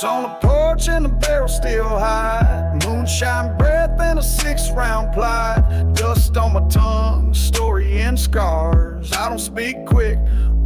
Boots on the porch and the barrel still high. Moonshine breath and a 6-round Clyde. Dust on my tongue, story and scars. I don't speak quick,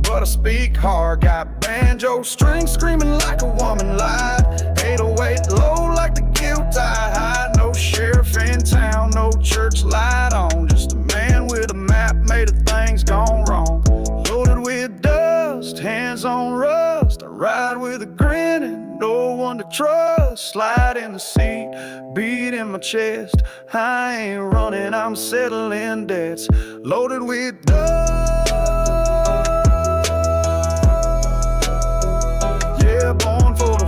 but I speak hard. Got banjo strings screaming like a woman lied. 808 low like the guilt I hide. No sheriff in town, no church light on. Just a man with a map made of things gone wrong. Loaded with dust, hands on rust. I ride with a grin and no one to trust. Slide in the seat, beat in my chest. I ain't running, I'm settling debts. Loaded with dust. Yeah, born for the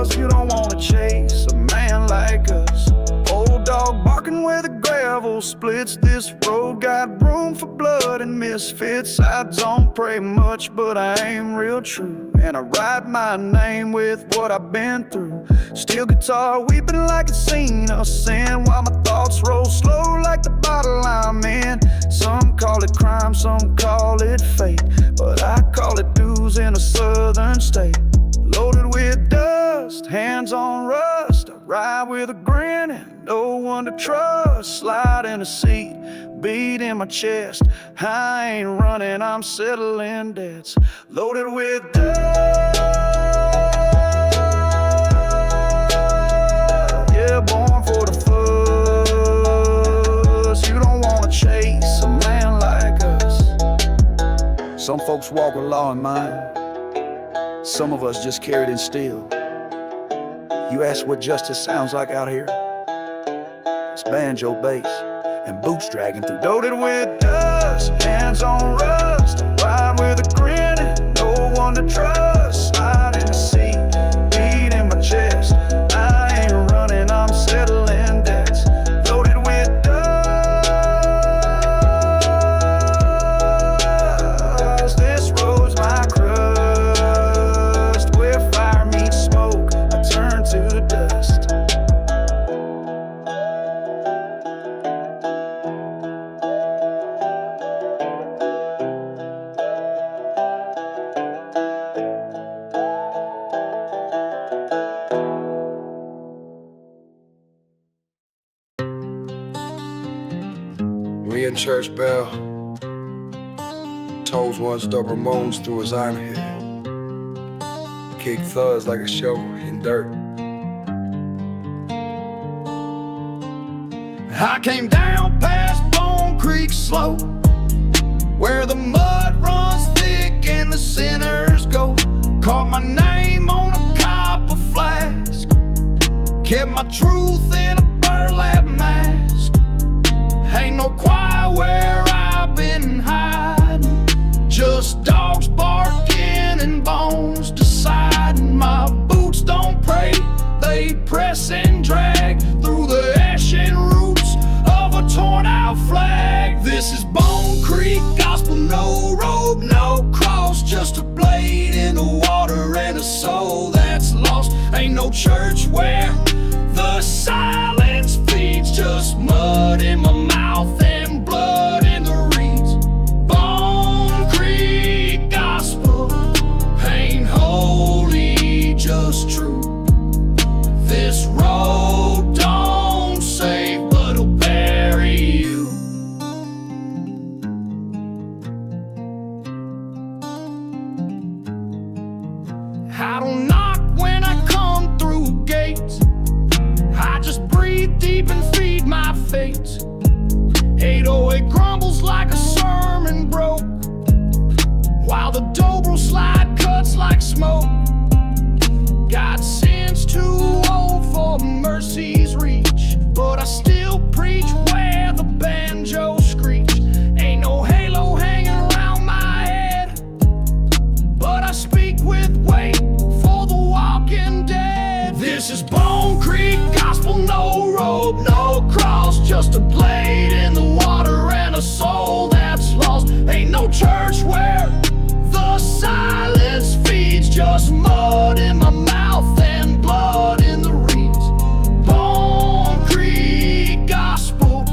fuss. You don't wanna chase a man like us. Old dog barking where the gravel splits. This road got room for blood and misfits. I don't pray much, but I aim real true. And I write my name with what I've been through. Steel guitar weeping like it's seen a sin, while my thoughts roll slow like the bottle I'm in. Some call it crime, some call it fate, but I call it dues in a southern state. Loaded with dust, hands on rust. I ride with a grin and no one to trust. Slide in a seat, beat in my chest. I ain't running, I'm settling debts. Loaded with dust. Yeah, born for the fuss. You don't wanna chase a man like us. Some folks walk with law in mind. Some of us just carry it in steel. You ask what justice sounds like out here? It's banjo bass and boots dragging through. Loaded with dust, hands on rust. Ride with a grin and no one to trust. Slide in the seat, beat in my chest. I ain't running, I'm settling debts. Loaded with dust. This road's my crust. Where fire meets smoke, I turn to dust. Me and church bell, toes one stubborn moans through his armhead. Kick thuds like a shovel in dirt. I came down past Bone Creek Slope, where the mud runs thick and the sinners go. Caught my name on a copper flask, kept my truth in a burlap mask. Ain't no quiet where I've been hiding, just dogs barking and bones deciding. My boots don't pray, they press and drag through the ashen roots of a torn out flag. This is Bone Creek gospel, no robe, no cross, just a blade in the water and a soul that's lost. Ain't no church where the silence feeds, just mud in my mouth and blood in the reeds. Bone Creek gospel ain't holy, just true. This road don't save, but it'll bury you. I don't knock when I come through gates, I just breathe deep and feed my fate. 808 grumbles like a sermon broke, while the dobro slide cuts like smoke. Got sins too old for mercy's reach, but I still preach where the banjo screech. Ain't no halo hanging around my head, but I speak with weight for the walking dead. This is Bone Creek gospel, no robe, no cross, just a blade in the water and a soul that's lost. Ain't no church where the silence feeds, just mud in my mouth and blood in the reeds. Bone Creek gospel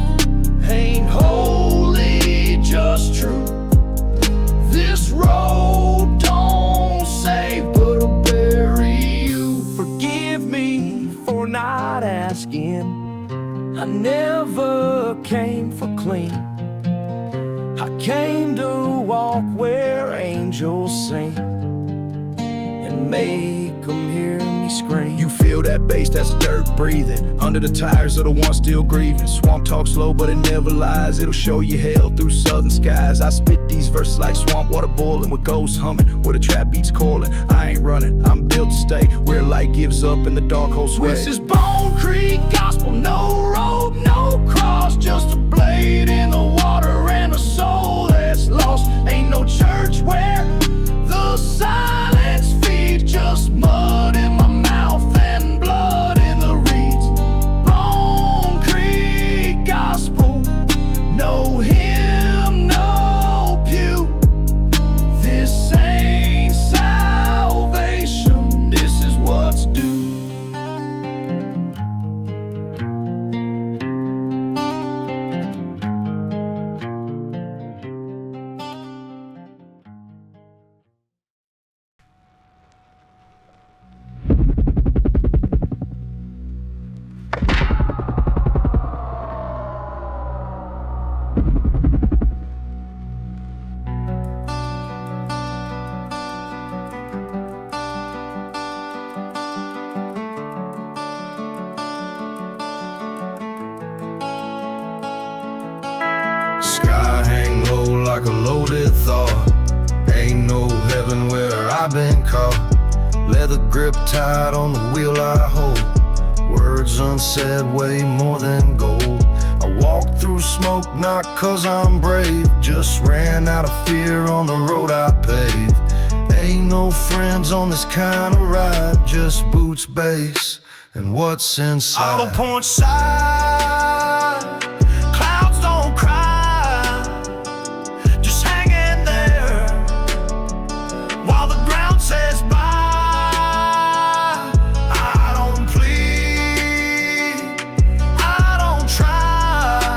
ain't holy, just true. This road don't save, but it'll forgive me for not asking. I never came for clean. I came to walk where angels sing and make them hear me scream. You feel that bass, that's dirt breathing under the tires of the one still grieving. Swamp talk slow, but it never lies. It'll show you hell through southern skies. I spit these verses like swamp water boiling, with ghosts humming, where the trap beats calling. I ain't running, I'm built to stay where light gives up and the dark hole sways. This is Bone Creek gospel, no road, no cross, just a blade in the water and a soul that's lost. Ain't no church where the silence feeds, just mud in my mouth and blood in the reeds. Bone Creek gospel, no hymn, no pew. This ain't salvation, this is what's due. Sky hang low like a loaded thought. Ain't no heaven where I've been caught. Leather grip tight on the wheel I hold. Words unsaid weigh more than gold. I walk through smoke not cause I'm brave, just ran out of fear on the road I paved. Ain't no friends on this kind of ride, just boots, bass, and what's inside. Hollow point side, clouds don't cry, just hanging there while the ground says bye. I don't plead, I don't try,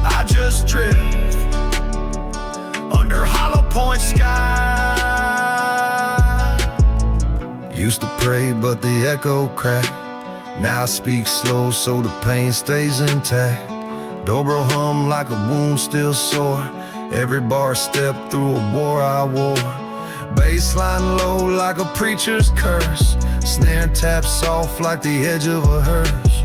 I just drift under hollow point sky. Used to pray but the echo cracked. Now I speak slow so the pain stays intact. Dobro hum like a wound still sore. Every bar step through a war I wore. Bassline low like a preacher's curse. Snare tap soft like the edge of a hearse.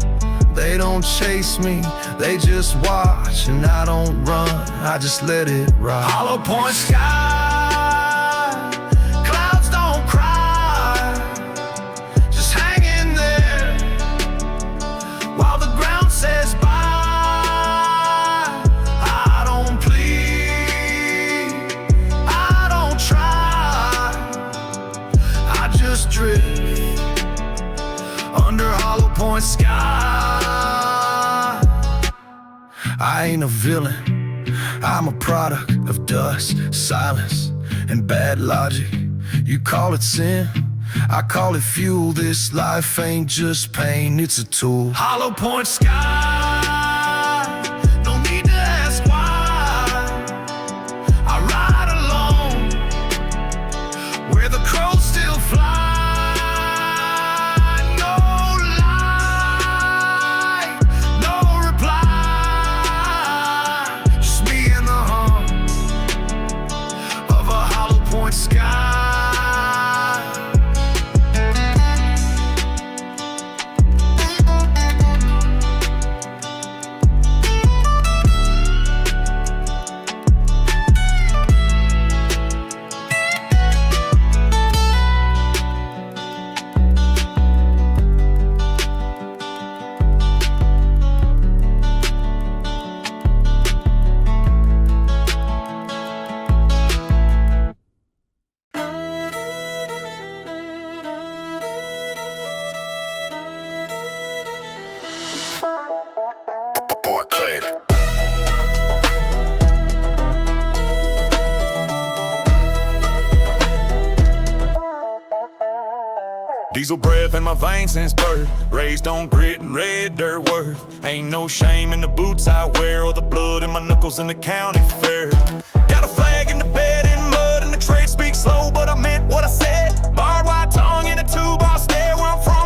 They don't chase me, they just watch. And I don't run, I just let it ride. Hollow point sky, clouds don't cry, just hanging there while the ground says bye. I don't plead, I don't try, I just drift under hollow point sky. I ain't a villain, I'm a product of dust, silence, and bad logic. You call it sin, I call it fuel. This life ain't just pain, it's a tool. Hollow point sky, no need to ask why. I ride alone where the crows still fly. No lie, no reply, just me and the hum of a hollow point sky. Diesel breath in my veins since birth, raised on grit and red dirt worth. Ain't no shame in the boots I wear or the blood in my knuckles in the county fair. Got a flag in the bed in mud and the trade speaks slow, but I meant what I said. Barbed wire tongue in a 2-bar stare. Where I'm from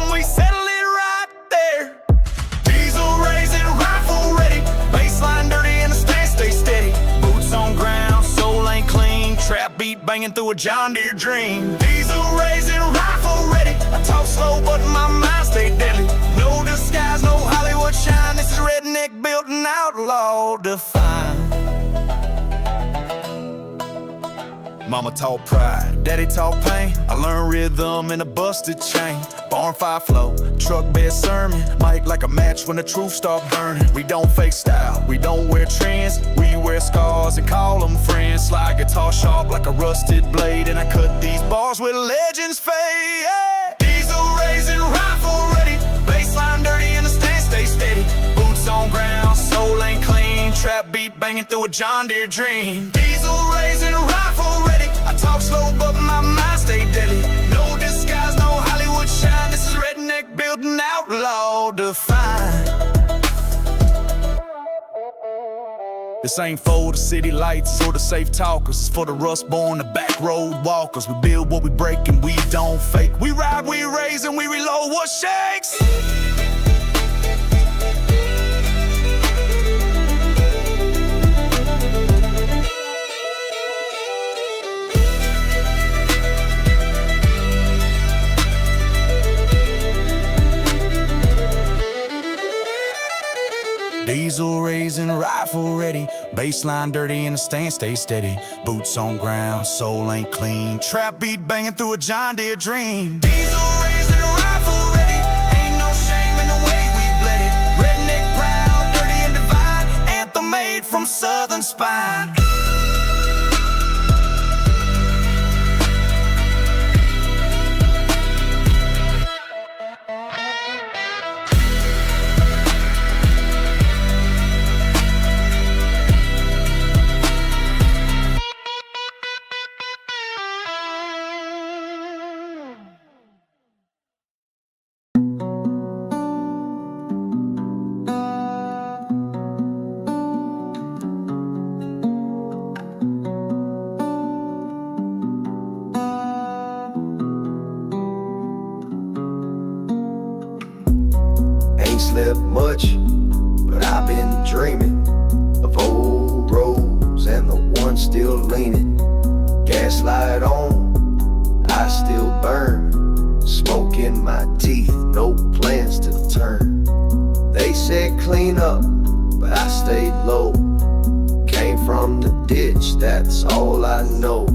banging through a John Deere dream. Diesel raising, rifle ready. I talk slow, but my mind stay deadly. No disguise, no Hollywood shine. This is redneck built and outlaw defined. Mama taught pride, daddy taught pain. I learned rhythm in a busted chain. Barn fire flow, truck bed sermon. Mic like a match when the truth start burning. We don't fake style, we don't wear trends. We wear scars and call them friends. Slide guitar sharp like a rusted blade. And I cut these bars where legends fade. Yeah. Diesel raising, rifle ready. Baseline dirty and the stand stay steady. Boots on ground, soul ain't clean. Trap beat banging through a John Deere dream. Diesel raising, rifle ready. I talk slow, but my mind stay deadly. No disguise, no Hollywood shine. This is redneck building outlaw defined. This ain't for the city lights or the safe talkers. It's for the rust born, the back road walkers. We build what we break and we don't fake. We ride, we raise, and we reload what shakes. Diesel raising, rifle ready. Baseline dirty and the stand stay steady. Boots on ground, soul ain't clean. Trap beat banging through a John Deere dream. Diesel raising, rifle ready. Ain't no shame in the way we bled it. Redneck proud, dirty and divine. Anthem made from southern spine. Ain't slept much, but I've been dreaming of old roads and the one still leaning. Gaslight on, I still burn. Smoke in my teeth, no plans to turn. They said clean up, but I stayed low. Came from the ditch, that's all I know.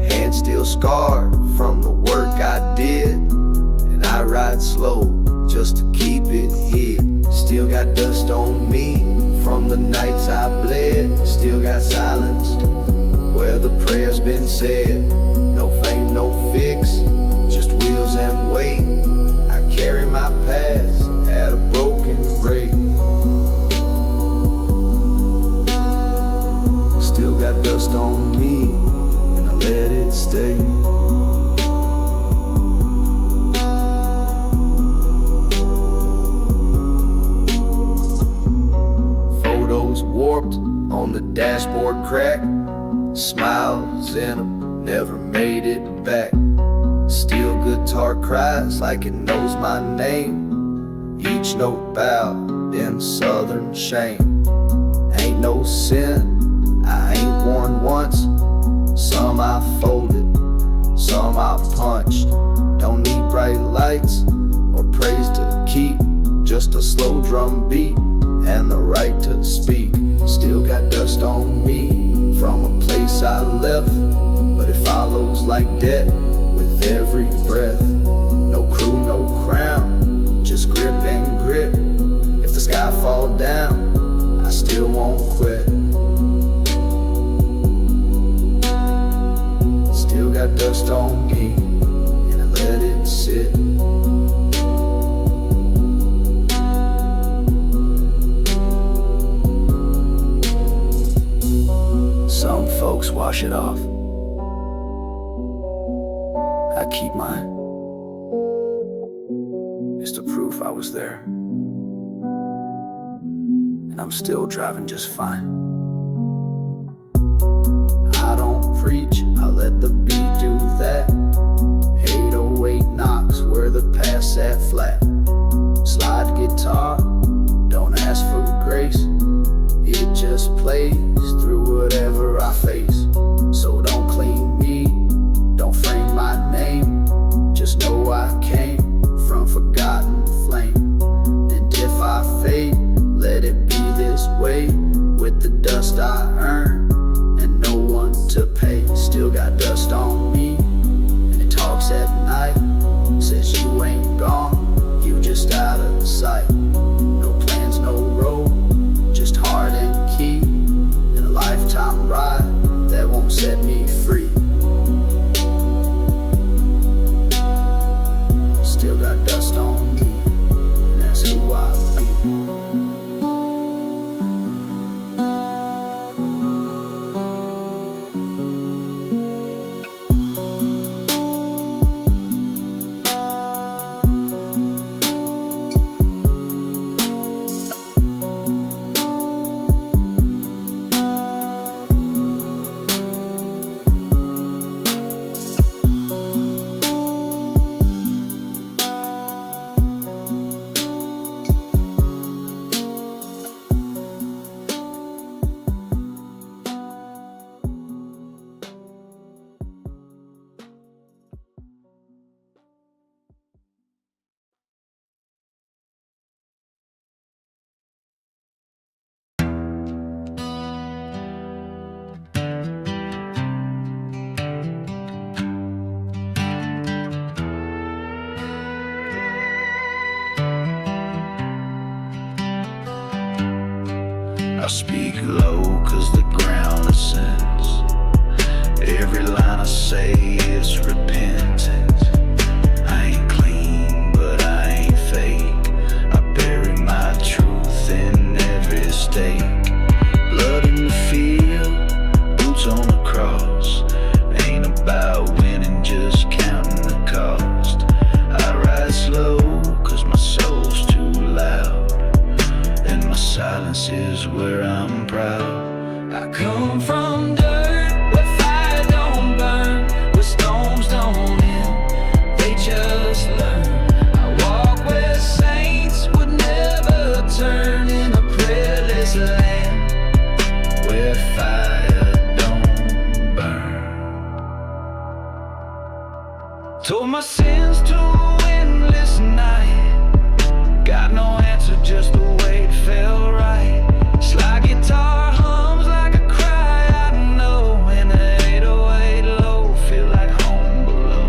Hand still scarred from the work I did, and I ride slow just to keep it hid. Still got dust on me from the nights I bled. Still got silence where the prayer's been said. No fame, no fix, just wheels and weight. I carry my past at a broken rate. Still got dust on me and I let it stay. Warped on the dashboard crack. Smiles in them, never made it back. Steel guitar cries like it knows my name. Each note bowed in southern shame. Ain't no sin, I ain't worn once. Some I folded, some I punched. Don't need bright lights or praise to keep. Just a slow drum beat and the right to speak. Still got dust on me from a place I left, but it follows like death with every breath. No crew, no crown, just grip and grit. If the sky fall down, I still won't quit. Still got dust on me and I let it sit. Some folks wash it off. I keep mine. It's the proof I was there. And I'm still driving just fine. I don't preach, I let the beat do that. 808 knocks where the past sat flat. Slide guitar, don't ask for grace. It just plays through whatever I face. So don't clean me flame. And if I fade, let it be this way. With the dust I earn and no one to pay. Still got dust on me, and it talks at night. Says you ain't gone, you just out of sight. No plans, no road, just heart and key. In a lifetime ride that won't set me free. Still got dust on me, and that's who I be. I speak low cause the ground ascends. Every line I say is repentance. I ain't clean but I ain't fake. I bury my truth in every stake. Blood in the field, boots on the cross. Ain't about winning, just counting the cost. I ride slow cause my soul's too loud, and my silence is where I'm proud. I come from dirt where fire don't burn, where storms don't end, they just learn. I walk where saints would never turn, in a prayerless land where fire don't burn. Told my sins to a windless night, got no answer, just the way it felt right. Slide guitar hums like a cry I know, and the 808 low feel like home below.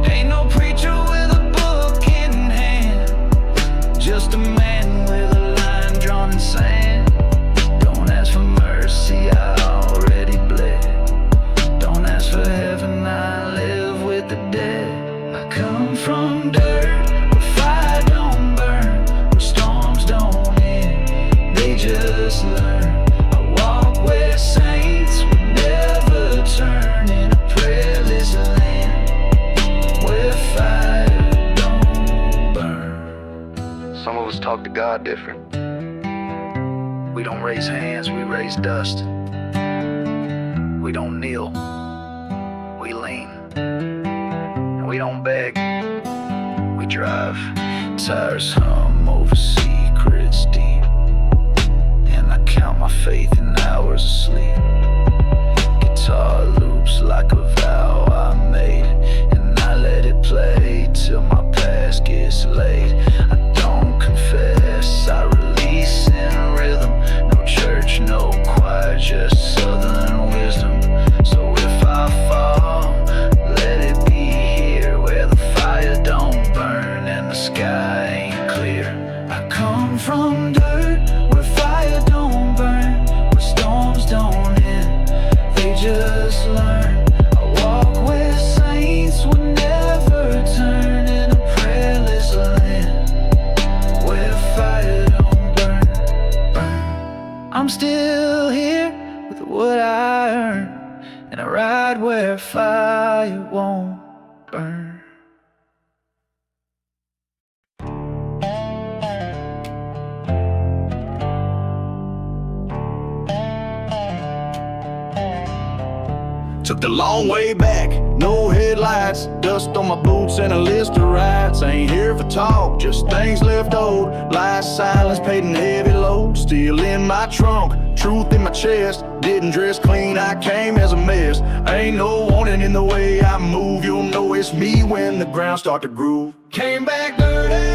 Ain't no preacher with a book in hand, just a man with a line drawn in sand. Don't ask for mercy, I already bled. Don't ask for heaven, I live with the dead. I come from dirt where fire don't burn, where storms don't end, they just learn. I walk where saints would never turn, in a prayerless land where fire don't burn. Some of us talk to God different. We don't raise hands, we raise dust. We don't kneel, we lean. And we don't beg, we drive. Tires hum over secrets deep, and I count my faith in hours of sleep. Guitar loops like a vow I made, and I let it play till my past gets laid. I don't confess, I release in rhythm. No church, no choir, just southern wisdom. So if I fall, let it be here where the fire don't burn and the sky ain't clear. I come from dirt where fire don't burn, where storms don't end, they just learn. I walk where saints would never turn, in a prayerless land where fire don't burn. I'm still here with what I earn, and I ride where fire won't burn. Took the long way back, no headlights, dust on my boots and a list of rights. Ain't here for talk, just things left old. Lies, silence, paid in heavy load. Still in my trunk, truth in my chest. Didn't dress clean, I came as a mess. Ain't no warning in the way I move. You'll know it's me when the ground start to groove. Came back dirty,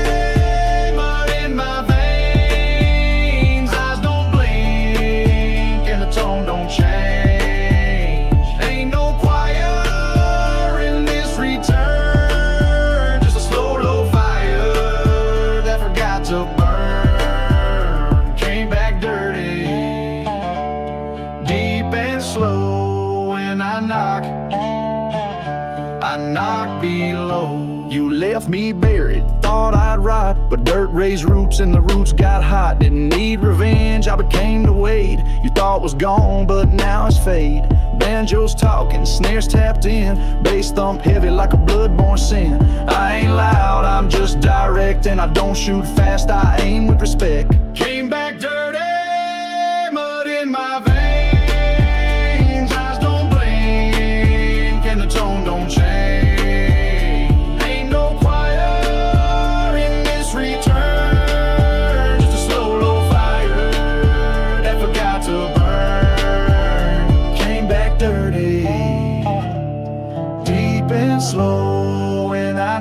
to burn. Came back dirty, deep and slow. When I knock below. You left me buried, thought I'd rot, but dirt raised roots and the roots got hot. Didn't need revenge, I became the weight you thought was gone, but now it's fade. Banjos talking, snares tapped in, bass thump heavy like a blood-borne sin. I ain't loud, I'm just direct, and I don't shoot fast, I aim with respect. Came back dirty, mud in my veins, eyes don't blink, and the tone don't change. Slow when I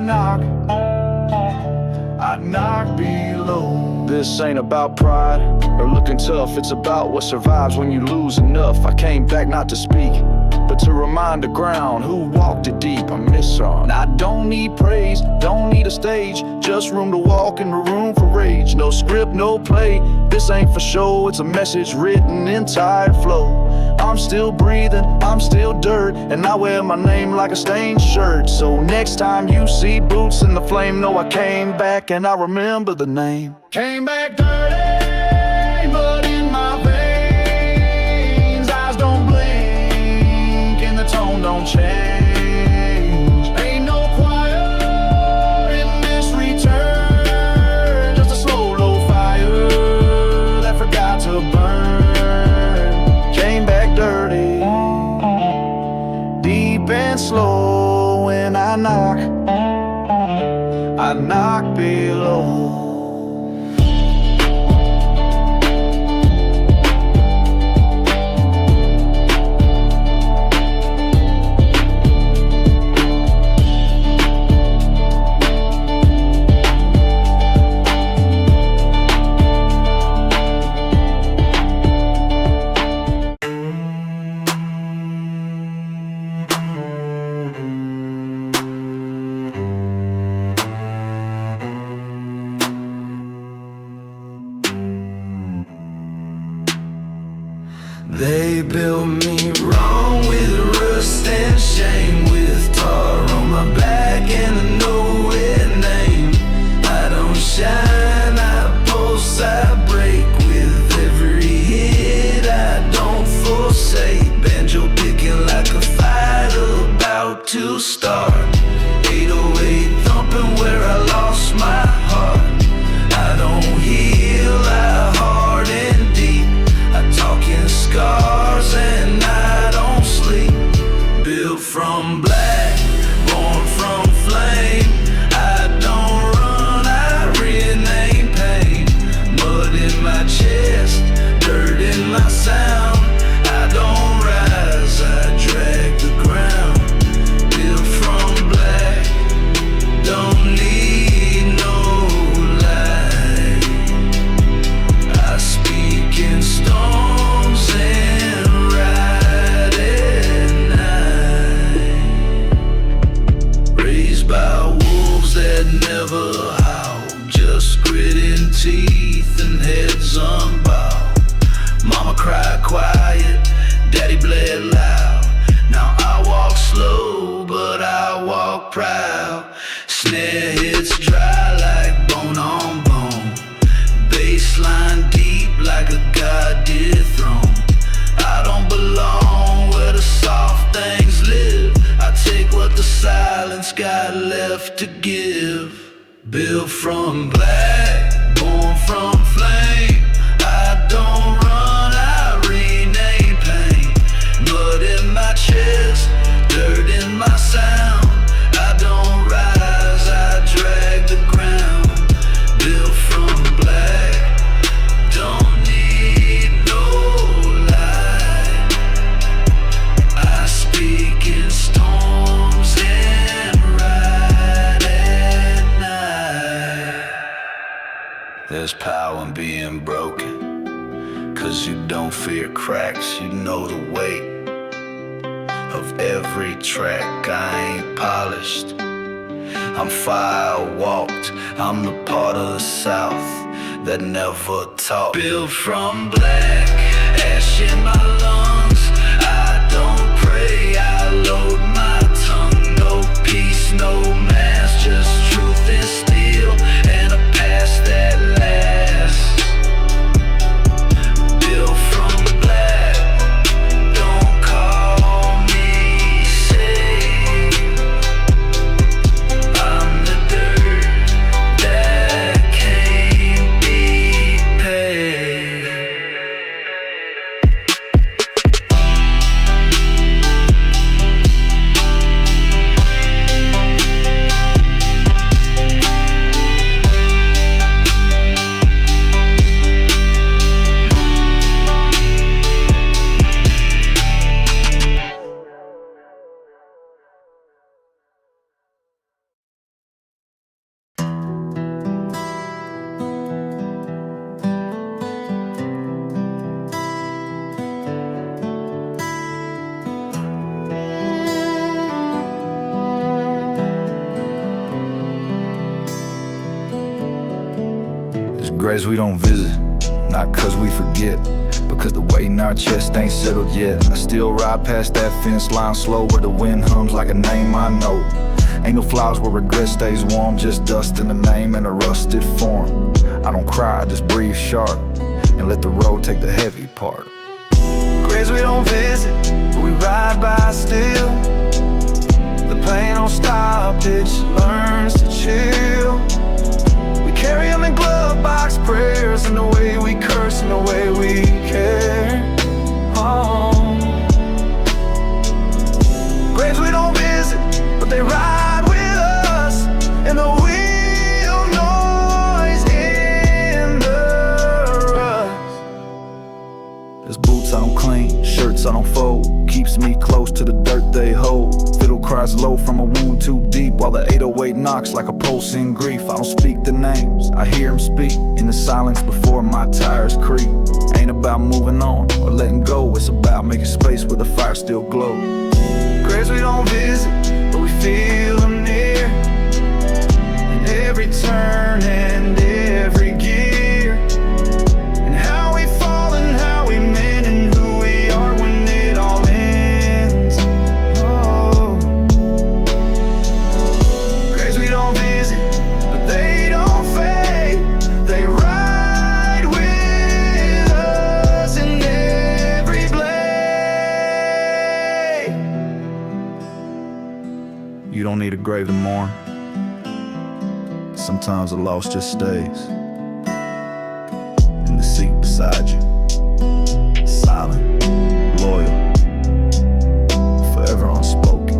knock below. This ain't about pride or looking tough, it's about what survives when you lose enough. I came back not to speak, but to remind the ground who walked it deep. I miss her. I don't need praise, don't need a stage, just room to walk and room for rage. No script, no play, this ain't for show, it's a message written in tired flow. I'm still breathing, I'm still dirt, and I wear my name like a stained shirt. So next time you see boots in the flame, know I came back and I remember the name. Came back dirty, blood in my veins, eyes don't blink, and the tone don't change. Ain't no choir in this return, just a slow, low fire that forgot to burn. Came back dirty, deep and slow. When I knock below. They built me wrong with rust and shame, with tar on my back and a nowhere name. I don't shine, I pulse, I break with every hit. I don't forsake, banjo picking like a fight about to start. 808 thumping where I lost my heart. I don't heal, I harden deep. I talk in scars and I don't sleep. Built from black, born from flame. I don't run, I rename pain. Mud in my chest, dirt in my sound. I don't rise, I drag the ground. Built from black, don't need no light. I speak in storms and ride at night. Raised by wolves that never howl, just gritting teeth and heads unbowed. Mama cried quiet, daddy bled loud. Now I walk slow, but I walk proud. Snare hits dry like bone on bone. Baseline deep like a god throne. I don't belong where the soft things live. I take what the silence got left to give. Built from black, born from flame. I don't run, I rename pain. Blood in my chest, dirt in my sound. I don't rise, I drag the ground. Built from black, don't need no light. I speak in storms and ride at night. There's power in being broken, 'cause you don't fear cracks, you know the weight of every track. I ain't polished, I'm fire walked, I'm the part of the South that never talked. Built from black, ash in my lungs. I don't pray, I load my tongue. No peace, no mask, just truth and steel, and a past that lasts. Built from black, don't call me safe. I'm the dirt that can't be paid. There's graves we don't visit, not cause we forget, because the weight in our chest ain't settled yet. I still ride past that fence line slow, where the wind hums like a name I know. Ain't no flowers where regret stays warm, just dust in the name and a rusted form. I don't cry, I just breathe sharp, and let the road take the heavy part. Graves we don't visit, but we ride by still. The pain don't stop, it just learns to chill. We carry them in glove box prayers, and the way we curse and the way we care. Oh. Graves we don't visit, but they ride with us, and the wheel noise in the rust. There's boots I don't clean, shirts I don't fold, keeps me close to the dirt they hold. Fiddle cries low from a wound too deep, while the 808 knocks like a pulse in grief. I don't speak the names, I hear them speak in the silence before my tires creep. Ain't about moving on or letting go, it's about making space where the fire still glows. Graves we don't visit, but we feel them near, in every turn and every gear, and how we fall and how we mend, and who we are when it all ends. Oh. Graves we don't visit, but they don't fade. They ride with us in every blade. You don't need a grave to mourn. Sometimes the loss just stays in the seat beside you. Silent, loyal, forever unspoken.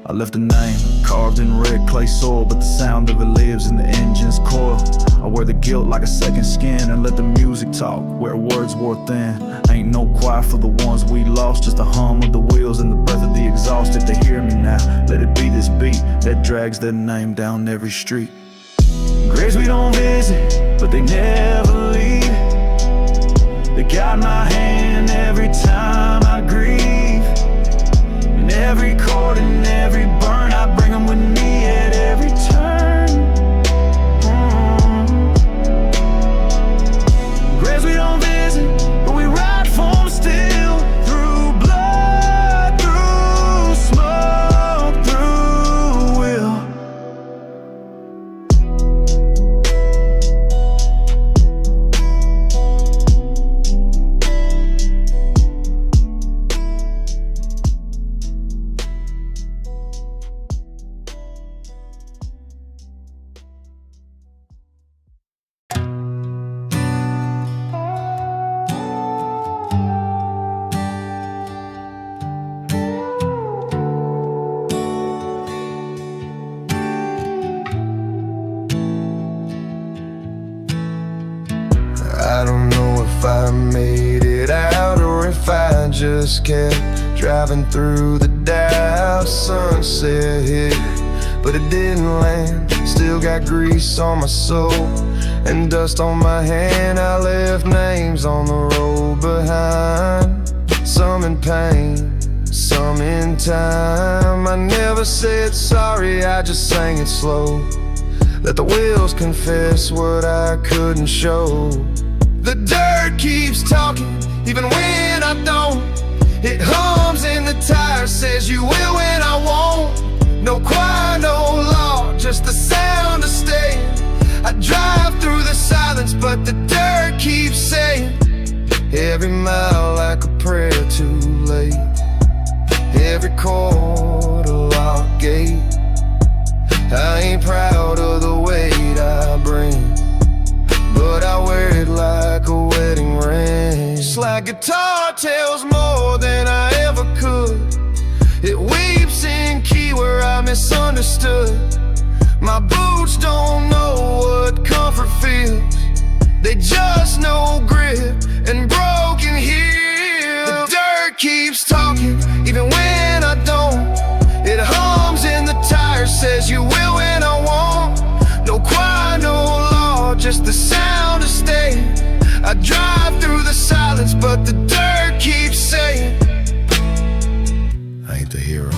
I left a name carved in red clay soil, but the sound of it lives in the engine's coil. I wear the guilt like a second skin and let the music talk where words wore thin. Ain't no quiet for the ones we lost, just the hum of the wheels and the breath of the exhaust. If they hear me now, let it be this beat that drags their name down every street. Graves we don't visit, but they never leave. They guide my hand every time I grieve. In every chord and every burn, I bring them with me at every turn. Graves we don't visit, but we ride for them still. Through blood, through smoke, through will. I don't know if I made it out or if I just kept driving through the Dallas. Sunset hit, but it didn't land. Still got grease on my soul and dust on my hand. I left names on the road behind, some in pain, Some in time, I never said sorry, I just sang it slow. Let the wheels confess what I couldn't show. The dirt keeps talking, even when I don't. It hums in the tires, says you will when I won't. No choir, no law, just the sound of staying. I drive through the silence, but the dirt keeps saying, every mile like a prayer too late, every chord a locked gate. I ain't proud of the weight I bring, but I wear it like a wedding ring. Just like guitar tells more than I ever could. It weeps in key where I misunderstood. My boots don't know what comfort feels, they just know grip and broken heel. The dirt keeps talking, even when I don't. It hums in the tires, says you will when I won't. No choir, no law, just the sound of staying. I drive through the silence, but the dirt keeps saying, I ain't the hero,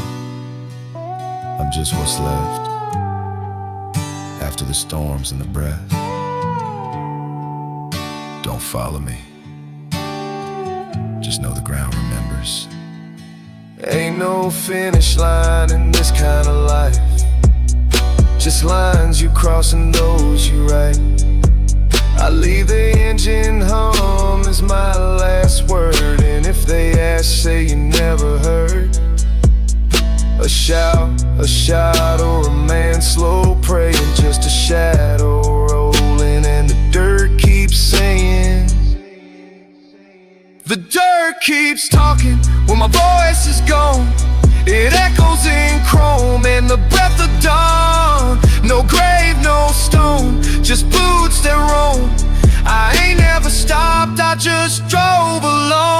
I'm just what's left after the storms and the breath. Don't follow me, just know the ground remembers. Ain't no finish line in this kind of life, just lines you cross and those you write. I leave the engine hum as my last word, and if they ask, say you never heard. A shout, or a man slow praying, just a shadow rolling, and the dirt keeps saying. The dirt keeps talking when my voice is gone. It echoes in chrome and the breath of dawn. No grave, no stone, just boots that roam. I ain't never stopped, I just drove alone.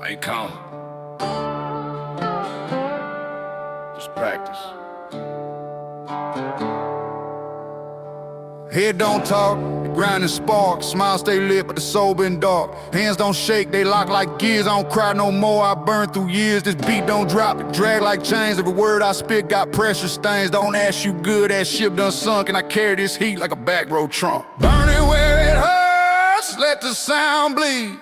I ain't counting, just practice. Head don't talk, the grind and spark. Smile stay lit, but the soul been dark. Hands don't shake, they lock like gears. I don't cry no more, I burn through years. This beat don't drop, it drag like chains. Every word I spit got pressure stains. Don't ask you good, that ship done sunk, and I carry this heat like a backroad trunk. Burn it where it hurts, let the sound bleed.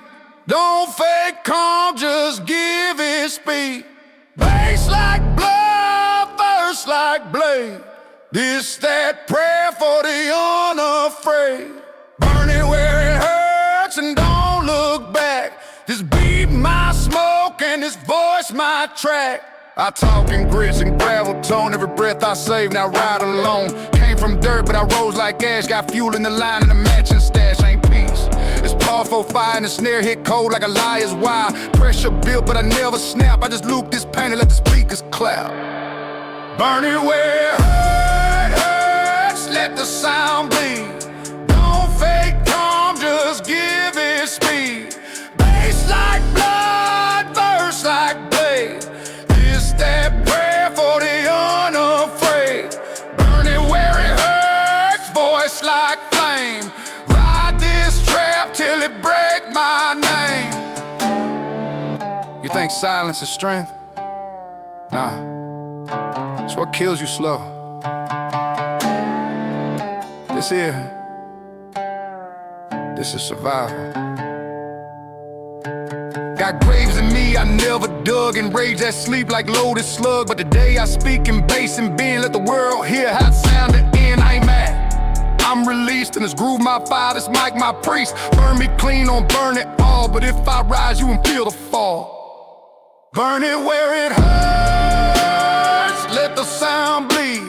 Don't fake calm, just give it speed. Bass like blood, verse like blade. This that prayer for the unafraid. Burn it where it hurts and don't look back. This beat my smoke and this voice my track. I talk in grits and gravel tone. Every breath I save, now ride alone. Came from dirt, but I rose like ash. Got fuel in the line and a matching stash. Ain't peace, it's powerful fire and the snare hit cold like a liar's wire. Pressure built, but I never snap. I just loop this pain and let the speakers clap. Burn it where it hurts, let the sound bleed. Don't fake calm, just give it speed. Bass like blood, verse like blade. This that prayer for the unafraid. Burn it where it hurts, voice like flame. Ride this trap till it break my name. You think silence is strength? Nah, it's what kills you slow. This is survival. Got graves in me I never dug, and rage that sleep like loaded slug. But today I speak in bass and bend, let the world hear how it sound at the end. I ain't mad, I'm released, and this groove my fire, this mic my priest. Burn me clean, don't burn it all, but if I rise you won't feel the fall. Burn it where it hurts, let the sound bleed.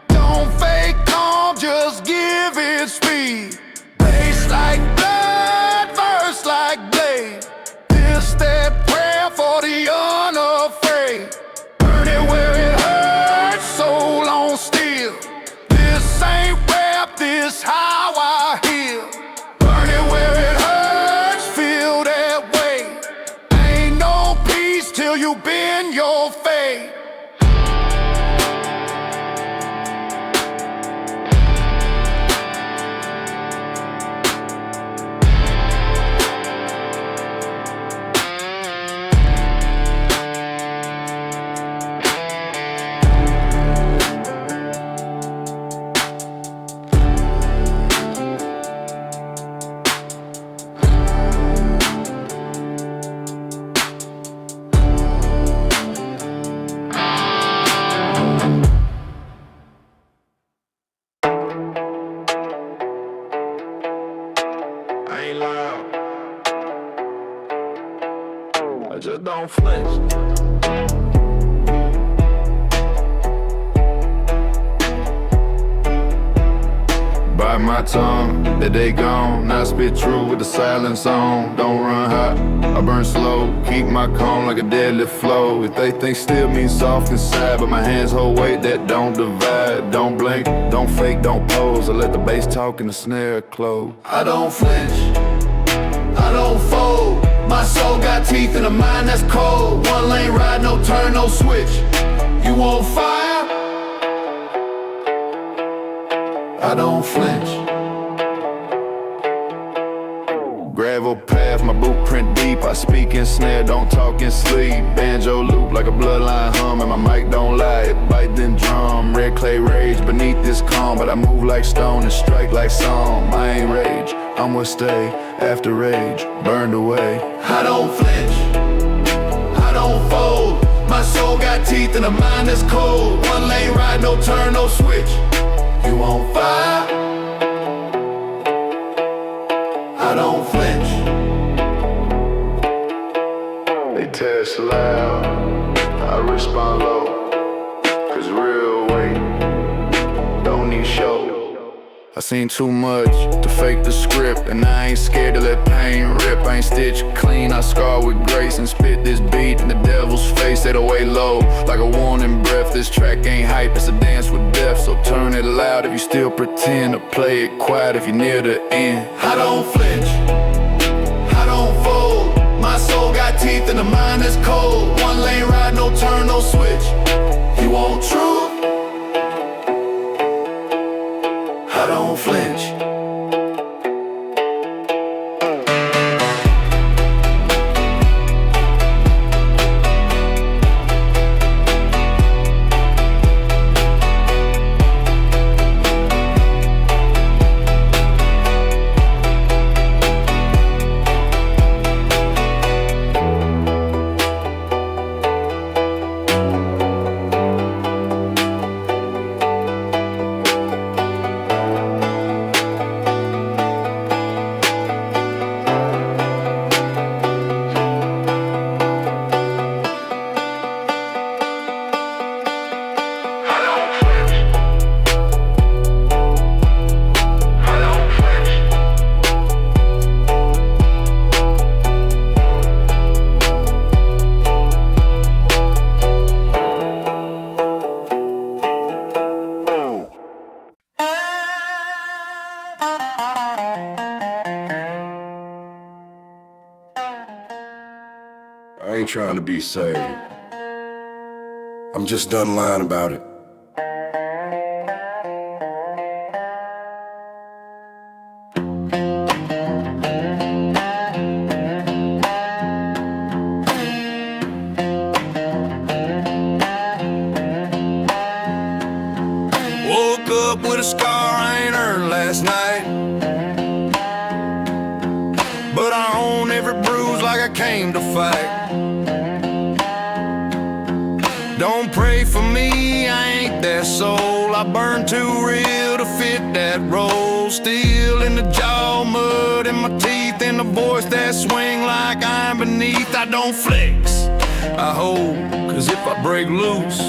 Don't fake calm, just give it speed. Bass like blood, verse like blade. This that prayer for the unafraid. Dont Flinch. Bite my tongue, that they gone. I spit true with the silence on. Don't run hot, I burn slow. Keep my calm like a deadlift flow. If they think still means soft inside, but my hands hold weight that don't divide. Don't blink, don't fake, don't pose. I let the bass talk and the snare close. I don't flinch, I don't fold. My soul got teeth and a mind that's cold. One lane ride, no turn, no switch. You on fire? I don't flinch. Gravel path, my boot print deep. I speak in snare, don't talk in sleep. Banjo loop like a bloodline hum, and my mic don't lie, it bite then drum. Red clay rage beneath this calm, but I move like stone and strike like song. I ain't rage, I'm what stay after rage, burned away. I don't flinch, I don't fold. My soul got teeth and a mind that's cold. One lane ride, no turn, no switch. You on fire? I don't flinch. They test loud, I respond low. Cause real weight don't need show. I seen too much to fake the script, and I ain't scared to let pain rip. I ain't stitched clean, I scar with grace and spit this beat in the devil's face. They way low, like a warning breath. This track ain't hype, it's a dance with death. So turn it loud if you still pretend, or play it quiet if you're near the end. I don't flinch, I don't fold. My soul got teeth and a mind that's cold. One lane ride, no turn, no switch. You want truth? I don't flinch. I ain't trying to be saved. I'm just done lying about it. Woke up with a scar I ain't earned last night, but I own every bruise like I came to fight. Don't pray for me, I ain't that soul. I burn too real to fit that role. Steel in the jaw, mud in my teeth, and a voice that swing like I'm beneath. I don't flex, I hold, cause if I break loose,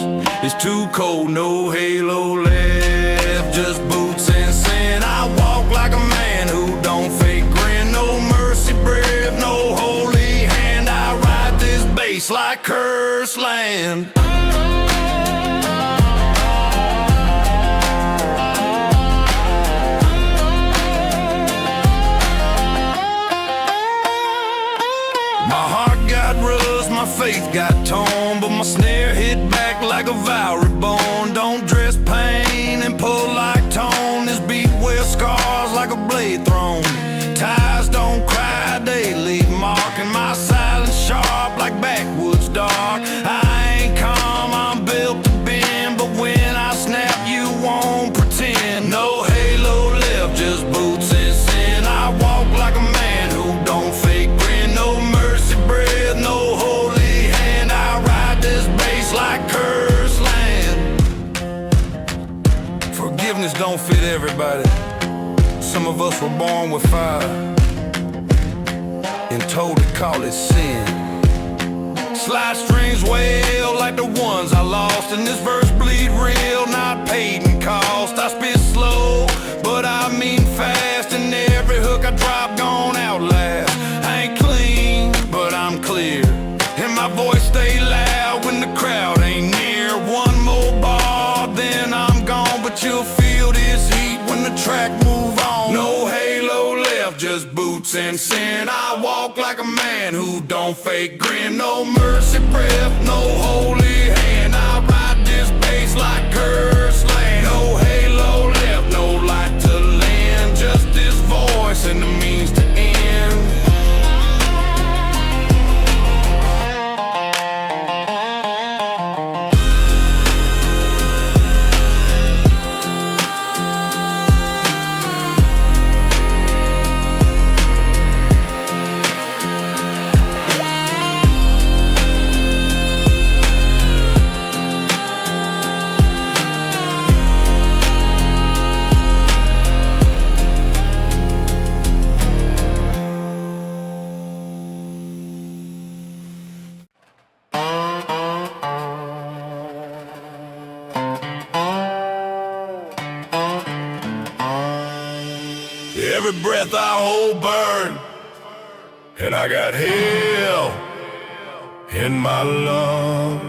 it's too cold. No halo left, just boots and sin. I walk like a man who don't fake grin. No mercy breath, no holy hand. I ride this bass like cursed land. My faith got torn, but my snare hit back like a vow reborn. Don't dress pain and pull like tone. This beat wears scars like a blade thrown. Ties don't cry, they leave marking. My silence sharp like backwoods dark. I ain't calm, I'm built to bend, but when I snap you won't pretend. No halo left, just boots and sin. I walk like a man who don't fake grin. No mercy breath, no holy hand. I ride this bass like cursed land. Forgiveness don't fit everybody. Some of us were born with fire and told to call it sin. Slide strings wail like the ones I lost, and this verse bleed real, not paid in cost. I spit slow, but I mean fast, and every hook I drop gone out last. I ain't clean, but I'm clear, and my voice stay loud when the crowd ain't near. One more bar, then I'm gone, but you'll feel this heat when the track move on. No halo left, just boots and sin. I walk like a man who don't fake grin. No mercy breath, no holy hand. I ride this bass like cursed land. No halo left, no light to land, just this voice and the means to end. Every breath I hold burn, and I got hell in my lungs.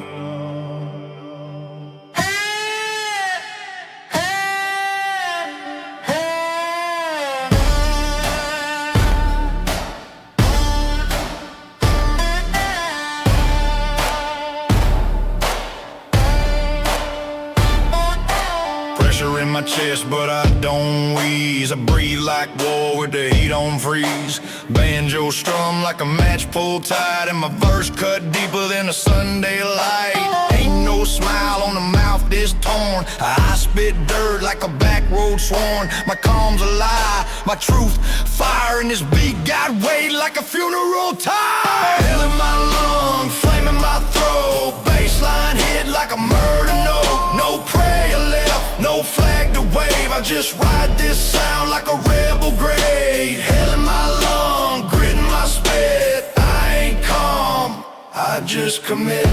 Pressure in my chest, but I don't wheeze. I breathe like war with the heat on freeze. Banjo strum like a match pulled tight, and my verse cut deeper than a Sunday light. Ain't no smile on the mouth this torn. I spit dirt like a backroad sworn. My calm's a lie, my truth fire, and this beat got weight like a funeral tire. Hell in my lung, flame in my throat. Baseline hit like a murder note. No prayer left, no flag to wave. I just ride this sound like a rebel grade. Hell in my lung, grit in my spit. I ain't calm, I just commit.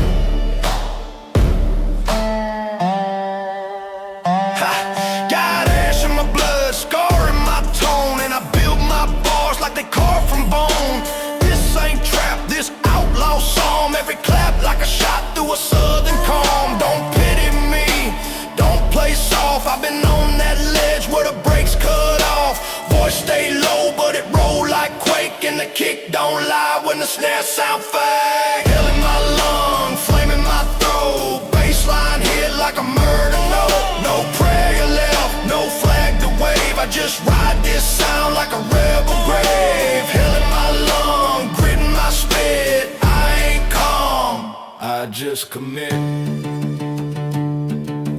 Got ash in my blood, scar in my tone, and I build my bars like they carved from bone. This ain't trap, this outlaw psalm. Every clap like a shot through a southern calm. Don't pity me, don't play soft. I've been on that ledge where the brakes cut off. Voice stay low, but it roll like quake, and the kick don't lie when the snare sound fake. Hell in my lung, flame in my throat. Baseline hit like a murder note. No prayer left, no flag to wave. I just ride this sound like a rebel grave. Hell in my lung, grit in my spit. I ain't calm, I just commit.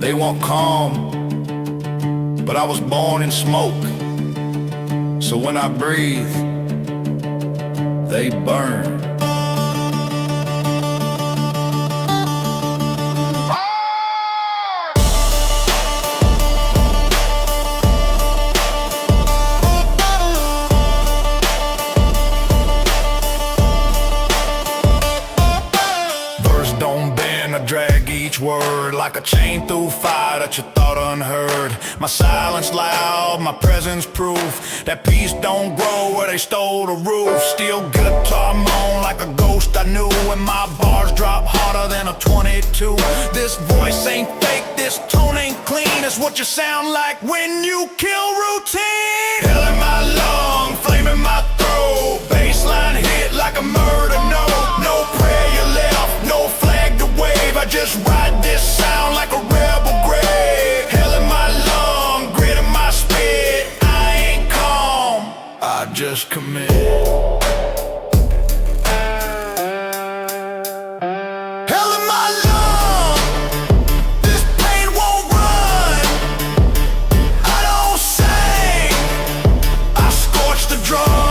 They want calm, but I was born in smoke. So when I breathe, they burn. Drag each word like a chain through fire that you thought unheard. My silence loud, my presence proof that peace don't grow where they stole the roof. Steel guitar moan like a ghost I knew, and my bars drop harder than a 22. This voice ain't fake, this tone ain't clean. It's what you sound like when you kill routine. Hell in my lung, flame in my throat. Baseline hit like a murder note. No prayer left, no flag to wave. I just ride this sound like a rebel grave. Hell in my lung, grit in my spit. I ain't calm, I just commit. Hell in my lung, this pain won't run. I don't sing, I scorch the drum.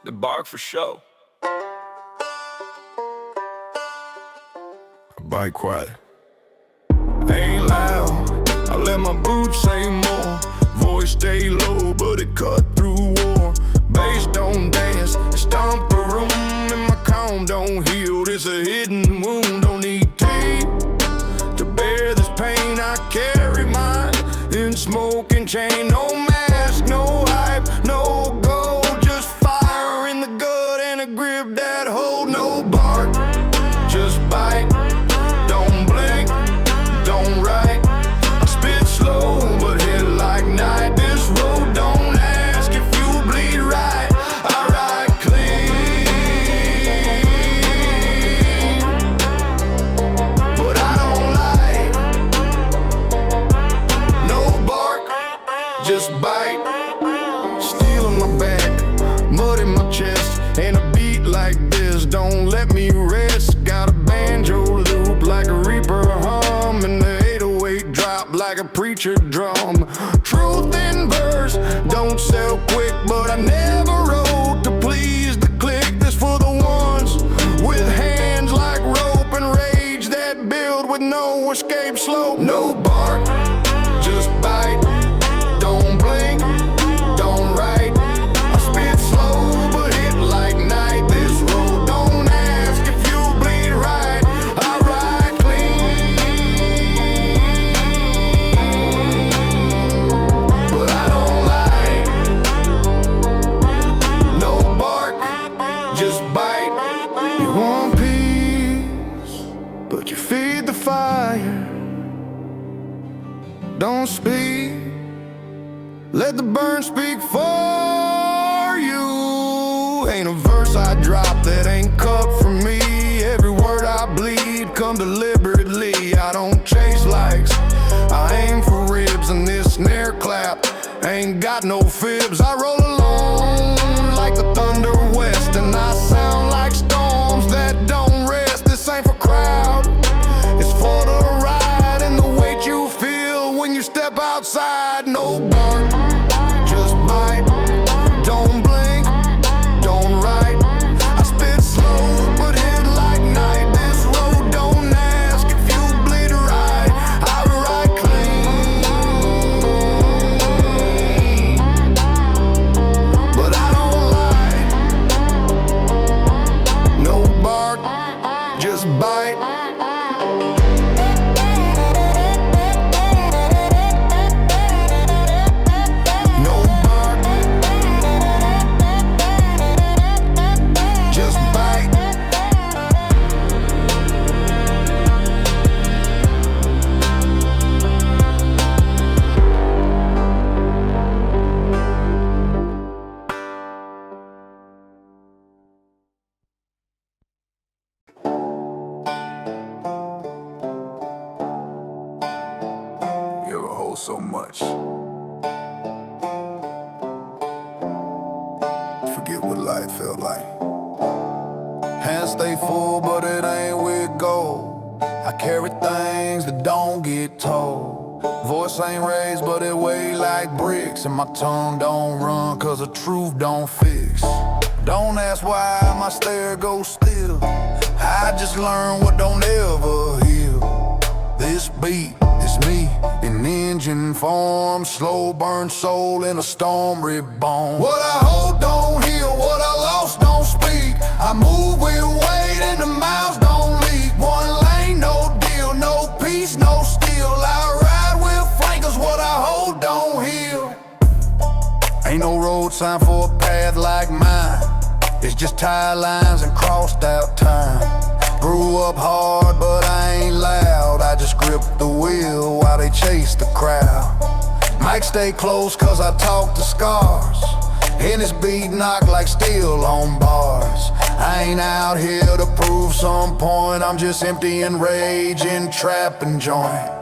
the bark for show. Bike quiet. Ain't loud, I let my boots say more. Voice stay low, but it cut through war. Bass don't dance, stomp the room. And my calm don't heal, it's a hidden wound. Don't need tape to bear this pain. I carry mine in smoke and chain. No mask, no hype, no gold. Just fire in the gut and a grip that hold. No bark, just bite. Don't blink, don't write. I spit slow, but hit like night. This road don't ask if you bleed right. I ride clean, but I don't lie. No bark, just bite. Steel in my back, mud in my chest, and a beat like this don't let me rest. Got a banjo loop like a reaper hum, and the 808 drop like a preacher drum. Truth in verse don't sell quick, but I never wrote to please the click. This for the ones with hands like rope and rage that build with no escape slope. No bark, just bite. Don't blink, don't write. I spit slow, but hit like night. This road don't ask if you bleed right. I ride clean, but I don't lie. No bark, just bite. You want peace, but you feed the fire. Don't speak, let the burn speak for you. Ain't a verse I drop that ain't cut from me. Every word I bleed come deliberately. I don't chase likes, I aim for ribs, and this snare clap ain't got no fibs. I roll alone like the thunder west, and I sound like storms that don't rest. This ain't for crowd, it's for the ride and the weight you feel when you step outside. No bark, just bite. Don't blink, don't write. I spit slow, but hit like night. This road don't ask if you bleed right. I ride clean, but I don't lie. No bark, just bite. No bark, just bite. You ever hold so much? Forget what life felt like. Hands stay full, but it ain't with gold. I carry things that don't get told. Voice ain't raised, but it weigh like bricks. And my tongue don't run, cause the truth don't fix. Don't ask why my stare goes still. I just learned what don't ever heal. This beat is me in engine form, slow burn soul in a storm reborn. What I hold don't heal, what I lost don't speak. I move with weight and the mouths don't leak. One lane, no deal, no peace, no steel. I ride with flankers, what I hold don't heal. Ain't no road sign for a path like mine. It's just tie lines and crossed out time. Grew up hard, but I ain't loud. I just grip the wheel while they chase the crowd. Might stay close cause I talk to scars. And this beat knock like steel on bars. I ain't out here to prove some point. I'm just emptying rage in trap and joint.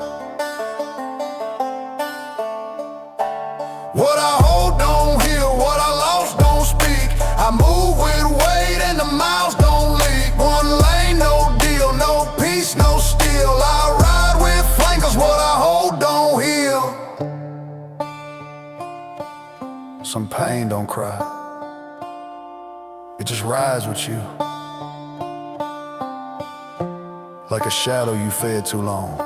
What I hold don't heal, what I lost don't speak. I move with weight and the miles don't leak. One lane, no deal, no peace, no steel. I ride with flankers, what I hold don't heal. Some pain don't cry. just rides with you, like a shadow you fed too long.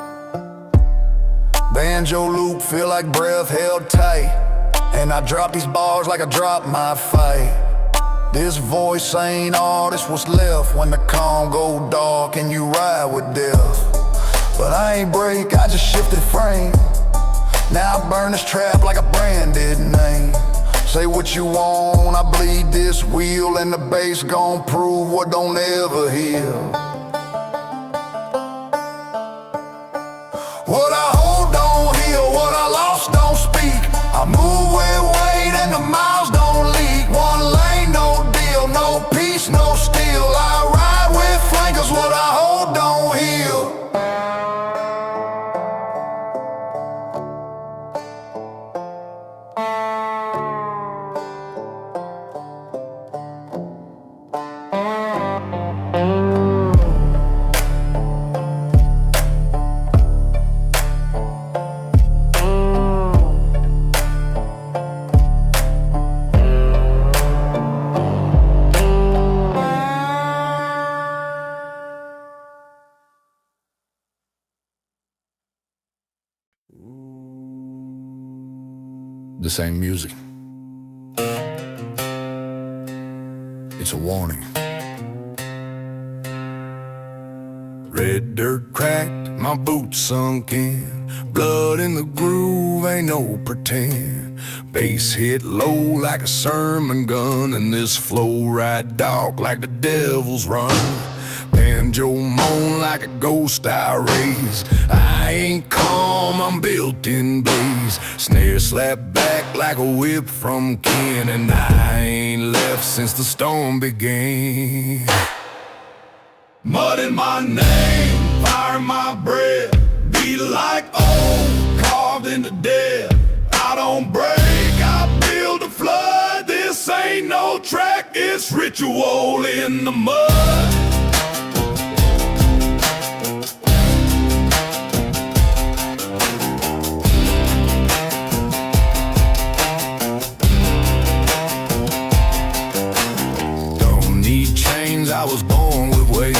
Banjo loop feel like breath held tight, and I drop these bars like I drop my fight. This voice ain't all that's what's left when the calm go dark and you ride with death. But I ain't break, I just shifted frame. Now I burn this trap like a branded name. Say what you want, I bleed this wheel, and the bass gon' prove what don't ever heal. What I hold don't heal, what I lost don't speak. I move with weight and the miles don't leak. One lane, no deal, no peace, no steel. I ride with flankers, what I hold don't heal. This ain't music. It's a warning. Red dirt cracked, my boots sunk in. Blood in the groove, ain't no pretend. Bass hit low like a sermon gun, and this flow right dog like the devil's run. Banjo moan like a ghost I raise. I ain't calm, I'm built in blaze. Snare slap back like a whip from Ken, and I ain't left since the storm began. Mud in my name, fire in my breath. Beat like carved into death. I don't break, I build a flood. This ain't no track, it's ritual in the mud. I was born with weight.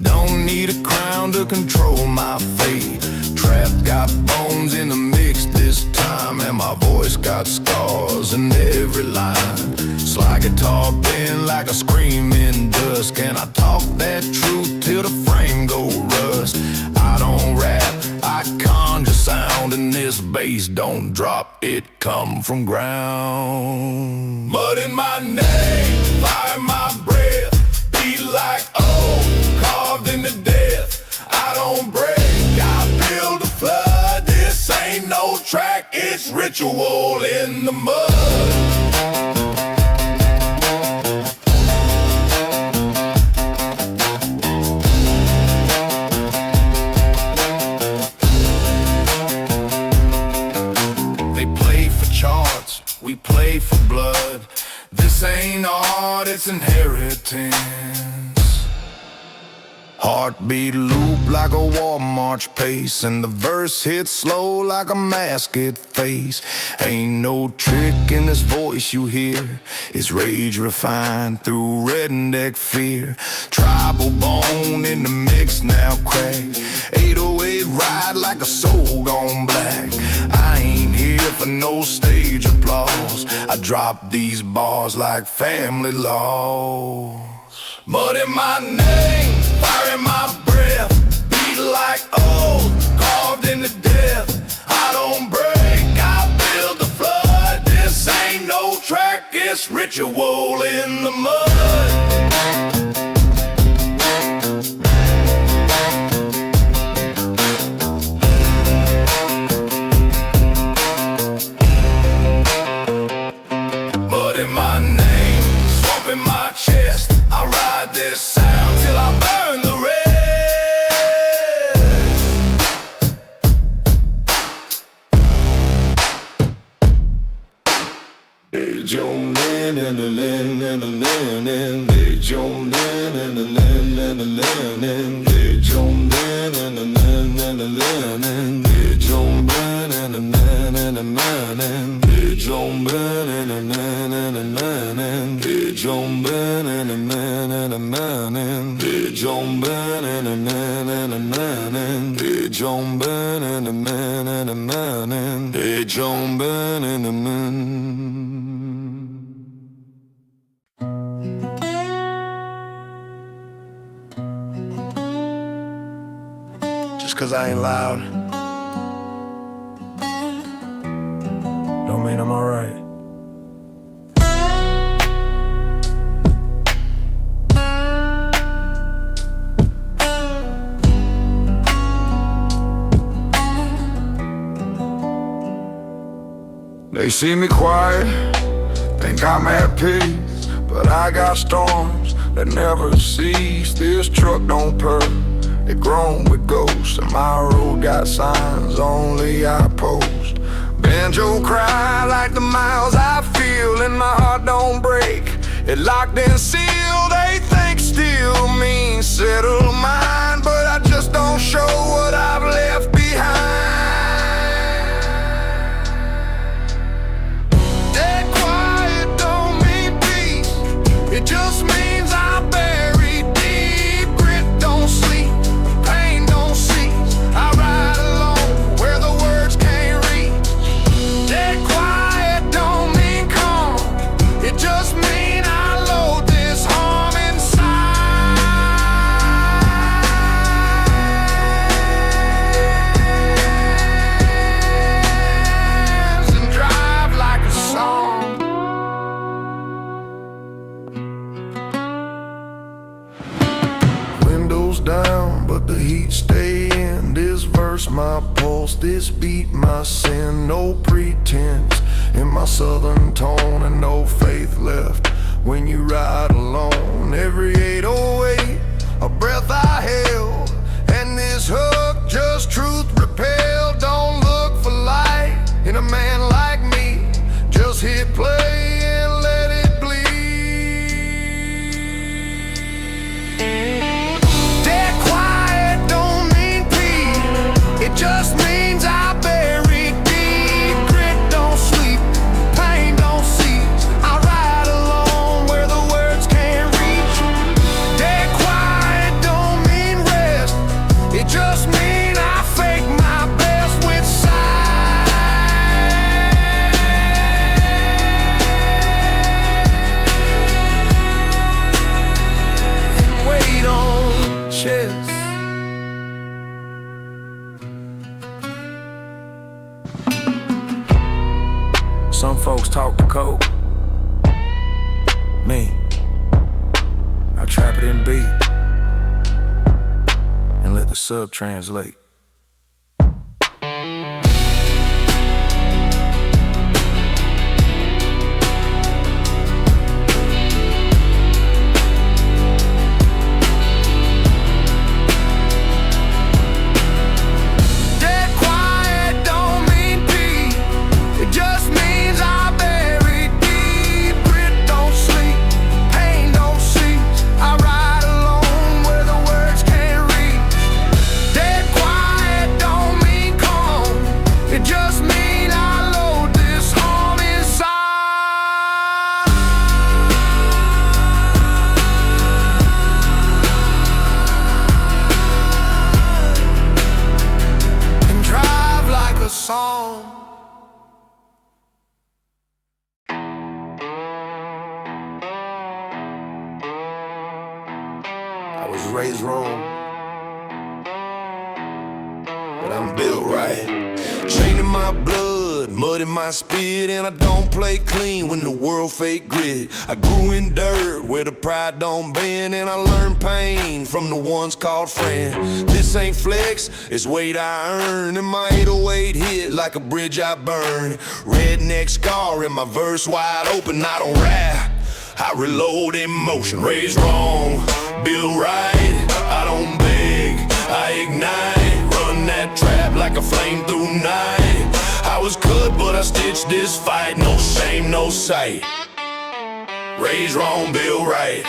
Don't need a crown to control my fate. Trap got bones in the mix this time, and my voice got scars in every line. Slide guitar bend like a screaming dusk, and I talk that truth till the frame go rust. I don't rap, I conjure sound, and this bass don't drop, it come from ground. Mud in my name, fire in my breath. Like carved into death. I don't break, I build a flood. This ain't no track, it's ritual in the mud. They play for charts, we play for blood. This ain't art, it's inheritance. Heartbeat loop like a war march pace, and the verse hits slow like a masked face. Ain't no trick in this voice you hear, it's rage refined through redneck fear. Tribal bone in the mix now crack. 808 ride like a soul gone black. I ain't here for no stage applause, I drop these bars like family law. Mud in my name, fire in my breath. Beat like carved into death. I don't break, I build the flood. This ain't no track, it's ritual in the mud. Mud in my name, swamp in my chest. I ride this sound till I burn the rest. It's your man and the land and the land and it's your man and the land and the land and it's your man and the land and the land and it's your man and the man and the man and Just 'cause I ain't loud don't mean I'm alright. They see me quiet, think I'm at peace, but I got storms that never cease. This truck don't purr, it grown with ghosts, and my road got signs only I post. Banjo cry like the miles I feel, and my heart don't break. It locked and sealed, they think still means settle mine, but I just don't show what I've left behind. Dead quiet don't mean peace, it just means I bury deep. Grit don't sleep, pain don't cease, I ride alone where the words can't reach. Dead quiet don't mean calm, it just means I load this harm inside and drive like a song. Windows down, but the heat stay in. This verse my pulse, this beat my sin. No pretense in my southern tone, and no faith left when you ride alone. Every 808, a breath I held, and this hook just truth repelled. Don't look for light in a man like me, just hit play and let it bleed. Dead quiet don't mean peace, it just means I bury deep. Grit don't sleep, pain don't cease, I ride alone where the words can't reach. Dead quiet don't mean rest, it just means I fake my best with weight on chest. Some folks talk the code, me, I trap it in beat and let the sub translate. Dead quiet don't mean peace, it just means I bury deep. Grit don't sleep, pain don't cease, I ride alone where the words can't reach. Dead quiet don't mean calm, it just means I load this harm inside and drive like a song. I was raised wrong, but I'm built right. Chain in my blood, mud in my spit, and I don't play clean when the world fake grit. I grew in dirt where the pride don't bend, and I learned pain from the ones called friends. This ain't flex, it's weight I earn, and my 808 hit like a bridge I burn. Redneck scar in my verse wide open, I don't rap, I reload emotion. Raised wrong, built right, I don't beg, I ignite. Run that trap like a flame through night. I was cut, but I stitched this fight. No shame, no sight. Raised wrong, built right.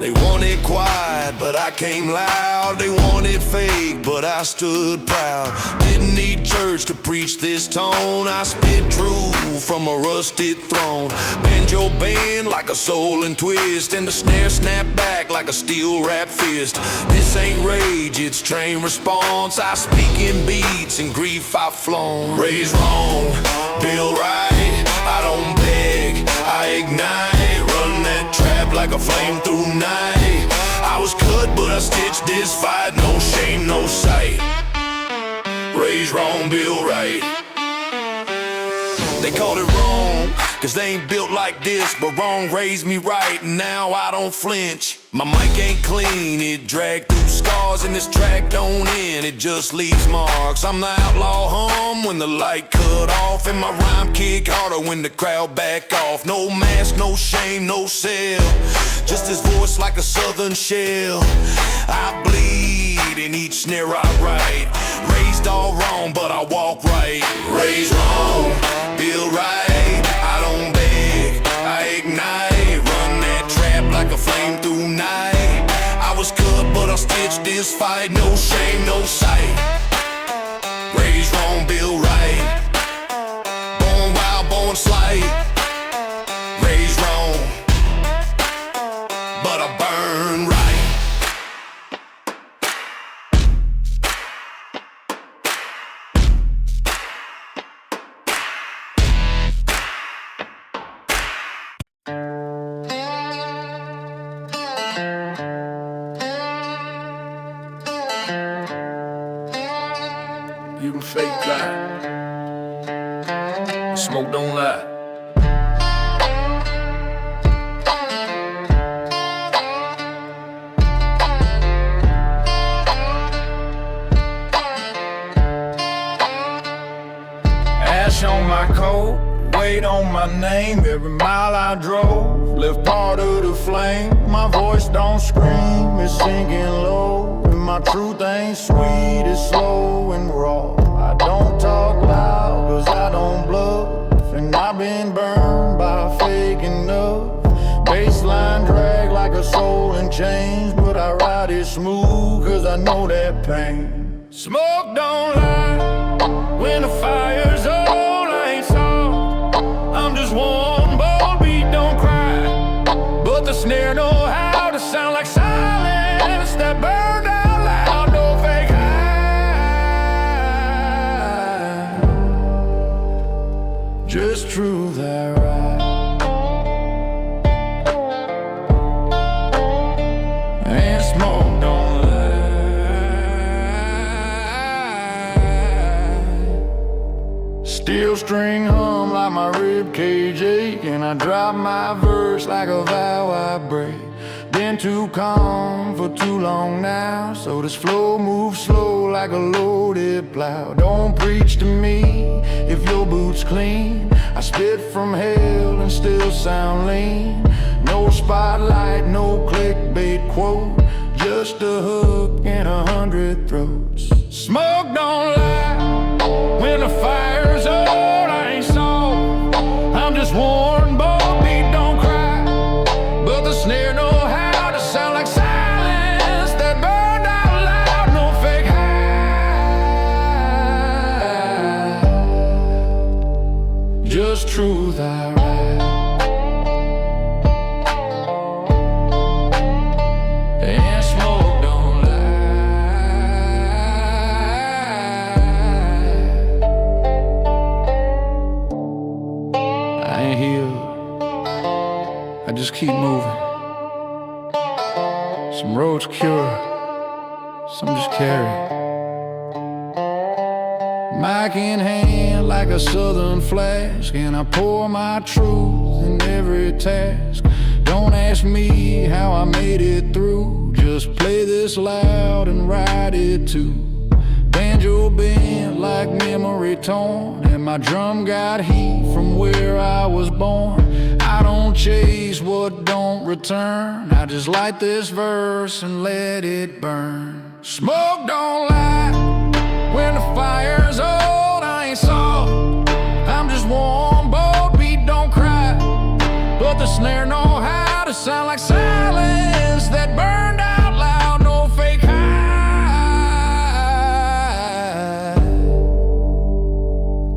They wanted quiet, but I came loud. They wanted fake, but I stood proud. Didn't need church to preach this tone. I spit truth from a rusted throne. Banjo bend like a soul and twist, and the snare snap back like a steel wrapped fist. This ain't rage, it's train response. I speak in beats and grief I've flown. Raised wrong, built right. I don't beg, I ignite. Run that trap like a flame through night. I was cut, but I stitched this fight. No shame, no sight. Raised wrong, built right. They called it wrong, cause they ain't built like this. But wrong raised me right, and now I don't flinch. My mic ain't clean, it dragged through scars. And this track don't end, it just leaves marks. I'm the outlaw hum when the light cut off, and my rhyme kick harder when the crowd back off. No mask, no shame, no cell, just his voice like a southern shell. I bleed in each snare I write. Raised all wrong, but I walk right. Raised wrong, build right. I don't beg, I ignite. Run that trap like a flame through night. I was cut, but I stitched this fight. No shame, no sight. Raised wrong, build right. Born wild, born slight. Raised wrong, but I burn right. You can fake lie, smoke don't lie. Ash on my coat, weight on my name. Every mile I drove left part of the flame. My voice don't scream, it's sinking low. And my truth ain't sweet, it's slow and raw. I don't talk loud, cause I don't bluff. And I've been burned by fake enough. Baseline drag like a soul in chains, but I ride it smooth cause I know that pain. Smoke don't lie when the fire's on. I ain't soft, I'm just warm, bold beat don't cry. But the snare know how to sound like silence that burned out loud. No fake high, just truth I ride. And smoke don't lie. Steel string hum like my rib cage ache, and I drop my verse like a vow I break. Been too calm for too long now, so this flow moves slow like a loaded plow. Don't preach to me if your boots clean. I spit from hell and still sound lean. No spotlight, no clickbait quote, just a hook in 100 throats. Smoke don't lie when the fire's on. I ain't soft, I'm just worn, bold beat don't cry. But the snare know how to sound like silence that burned out loud. No fake high, just truth I ride. And smoke don't lie. I ain't healed, I just keep moving. Some roads cure, some just carry. Mic in hand like a southern flask, and I pour my truth in every task. Don't ask me how I made it through, just play this loud and ride it too. Banjo bent like memory torn, and my drum got heat from where I was born. I don't chase what don't return, I just light this verse and let it burn. Smoke don't lie when the fire's old. I ain't soft, I'm just warm, bold beat don't cry. But the snare know how to sound like silence that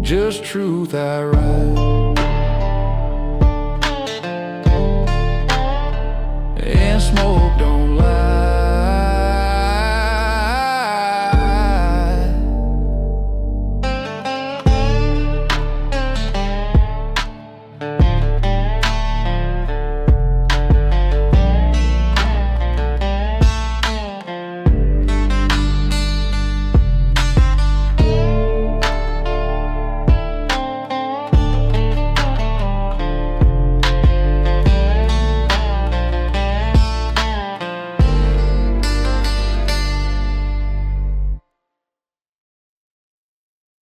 just truth I write.